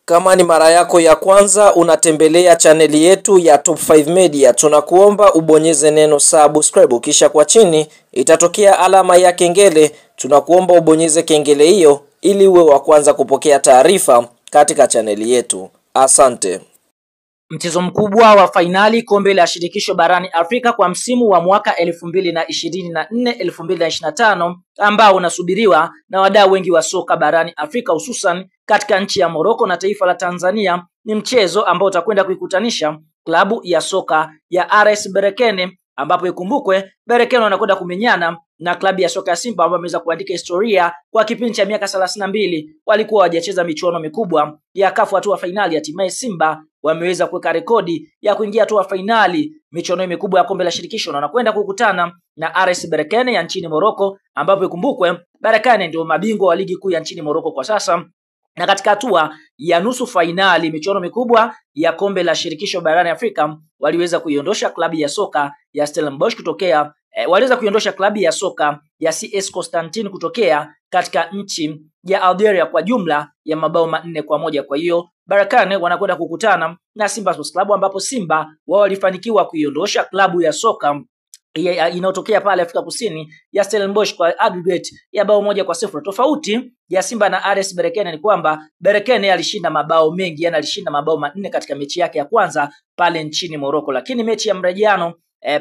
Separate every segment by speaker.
Speaker 1: Kama ni mara yako ya kwanza unatembelea chaneli yetu ya Top 5 Media, tunakuomba ubonyeze neno subscribe, kisha kwa chini itatokea alama ya kengele. Tunakuomba ubonyeze kengele hiyo ili uwe wa kwanza kupokea taarifa katika chaneli yetu. Asante.
Speaker 2: Mchezo mkubwa wa fainali kombe la shirikisho barani Afrika kwa msimu wa mwaka 2024-2025 ambao unasubiriwa na wadau wengi wa soka barani Afrika, hususan katika nchi ya Morocco na taifa la Tanzania, ni mchezo ambao utakwenda kuikutanisha klabu ya soka ya RS Berkane, ambapo ikumbukwe Berkane wanakwenda kumenyana na klabu ya soka ya Simba ambao wameweza kuandika historia kwa kipindi cha miaka 32. Walikuwa hawajacheza michuano mikubwa ya CAF hatua fainali. Hatimaye Simba wameweza kuweka rekodi ya kuingia hatua fainali michuano mikubwa ya kombe la shirikisho, na wanakwenda kukutana na RS Berkane ya nchini Morocco, ambapo ikumbukwe Berkane ndio mabingwa wa ligi kuu ya nchini Morocco kwa sasa. Na katika hatua ya nusu fainali michuano mikubwa ya kombe la shirikisho barani Afrika waliweza kuiondosha klabu ya soka ya Stellenbosch kutokea waliweza kuiondosha klabu ya soka ya CS Constantine kutokea katika nchi ya Algeria kwa jumla ya mabao 4-1. Kwa hiyo Berkane wanakwenda kukutana na Simba Sports Club, ambapo Simba wao walifanikiwa kuiondosha klabu ya soka inayotokea pale Afrika Kusini ya Stellenbosch kwa aggregate ya bao 1-0. Tofauti ya Simba na RS Berkane ni kwamba Berkane alishinda mabao mengi, yani alishinda mabao 4 katika mechi yake ya kwanza pale nchini Morocco, lakini mechi ya mrejeano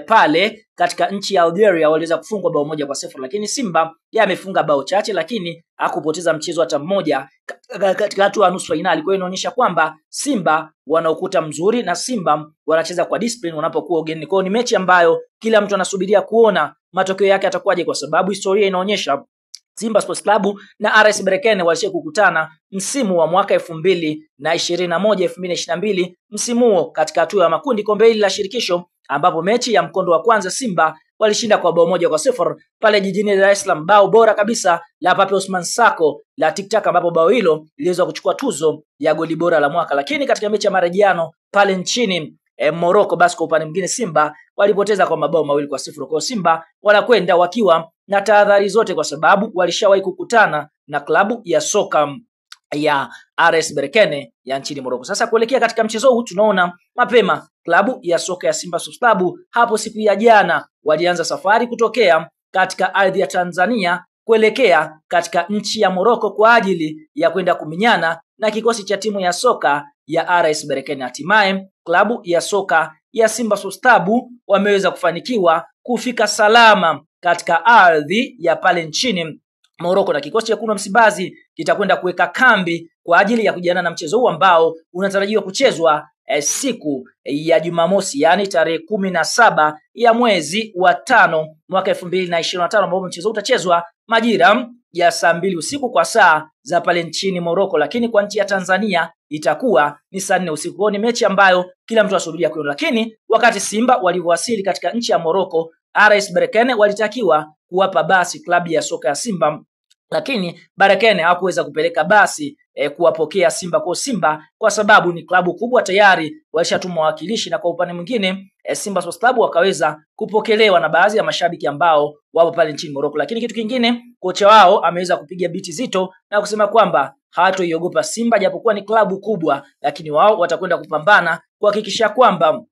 Speaker 2: pale katika nchi ya Algeria waliweza kufungwa bao 1-0, lakini Simba amefunga bao chache lakini hakupoteza mchezo hata mmoja katika hatua ya nusu finali. Kwa hiyo inaonyesha kwamba Simba wana ukuta mzuri na Simba wanacheza kwa discipline wanapokuwa ugenini. Kwa hiyo ni mechi ambayo kila mtu anasubiria kuona matokeo yake atakuwaje, kwa sababu historia inaonyesha Simba Sports Club na RS Berkane walishia kukutana msimu wa mwaka 2021-2022, msimu huo katika hatua ya makundi kombe hili la shirikisho, ambapo mechi ya mkondo wa kwanza Simba walishinda kwa bao 1-0 pale jijini Dar es Salaam, bao bora kabisa la Pape Ousmane Sako la TikTok, ambapo bao hilo liliweza kuchukua tuzo ya goli bora la mwaka. Lakini katika mechi ya marejeano pale nchini Morocco, basi kwa upande mwingine Simba walipoteza kwa mabao 2-0. Kwa Simba wanakwenda wakiwa na tahadhari zote, kwa sababu walishawahi kukutana na klabu ya soka ya RS Berkane ya nchini Morocco. Sasa kuelekea katika mchezo huu tunaona mapema klabu ya soka ya Simba Sports Club hapo siku ya jana walianza safari kutokea katika ardhi ya Tanzania kuelekea katika nchi ya Morocco kwa ajili ya kwenda kumenyana na kikosi cha timu ya soka ya RS Berkane. Hatimaye klabu ya soka ya Simba Sports Club wameweza kufanikiwa kufika salama katika ardhi ya pale nchini Morocco, na kikosi cha Kuna Msimbazi kitakwenda kuweka kambi kwa ajili ya kujiandaa na mchezo huu ambao unatarajiwa kuchezwa siku ya Jumamosi, yani tarehe 17 ya mwezi wa 5 mwaka 2025, ambapo mchezo utachezwa majira ya saa 2 usiku kwa saa za pale nchini Morocco, lakini kwa nchi ya Tanzania itakuwa ni saa 4 usiku. Kwa ni mechi ambayo kila mtu asubiria kuiona. Lakini wakati Simba waliwasili katika nchi ya Morocco, RS Berkane walitakiwa kuwapa basi klabu ya soka ya Simba, lakini Berkane hawakuweza kupeleka basi kuwapokea Simba. Kwa Simba kwa sababu ni klabu kubwa tayari walishatuma wawakilishi, na kwa upande mwingine Simba Sports Club wakaweza kupokelewa na baadhi ya mashabiki ambao wapo pale nchini Morocco. Lakini kitu kingine, kocha wao ameweza kupiga biti zito na kusema kwamba hawatoiogopa Simba japokuwa ni klabu kubwa, lakini wao watakwenda kupambana kuhakikisha kwamba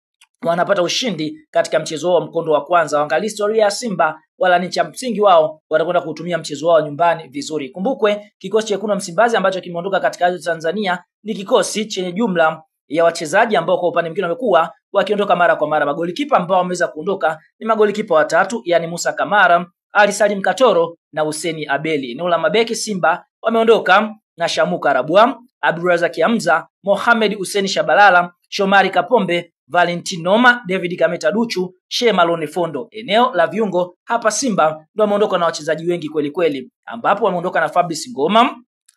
Speaker 2: wanapata ushindi katika mchezo wao mkondo wa kwanza. Waangalia historia ya Simba wala ni cha msingi, wao watakwenda kutumia mchezo wao nyumbani vizuri. Kumbukwe kikosi cha Kuna Msimbazi ambacho kimeondoka katika Tanzania ni kikosi chenye jumla ya wachezaji ambao kwa upande mwingine wamekuwa wakiondoka mara kwa mara. Magolikipa ambao wameweza kuondoka ni magolikipa watatu, yani Musa Kamara, Ali Salim Katoro na Hussein Abeli. Eneo la mabeki Simba wameondoka na Shamuka Rabwa, Abdurazak Hamza, Mohamed Hussein Shabalala, Shomari Kapombe, Valentin Noma, David Kameta Duchu, Sheikh Malone Fondo. Eneo la viungo hapa Simba ndio wameondoka na wachezaji wengi kweli kweli, ambapo wameondoka na Fabrice Ngoma,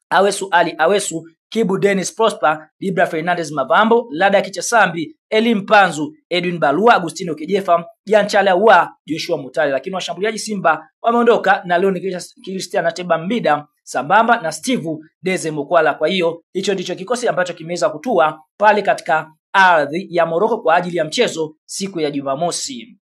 Speaker 2: Awesu Ali Awesu, Kibu Dennis Prosper, Libra Fernandez Mavambo, Lada Kichasambi, Elim Panzu, Edwin Balua, Agustino Kijefa, Janchala wa Joshua Mutale. Lakini washambuliaji Simba wameondoka na Leon Christian Ateba Mbida sambamba na Steve Deze Mukwala. Kwa hiyo hicho ndicho kikosi ambacho kimeweza kutua pale katika ardhi ya Morocco kwa ajili ya mchezo siku ya Jumamosi.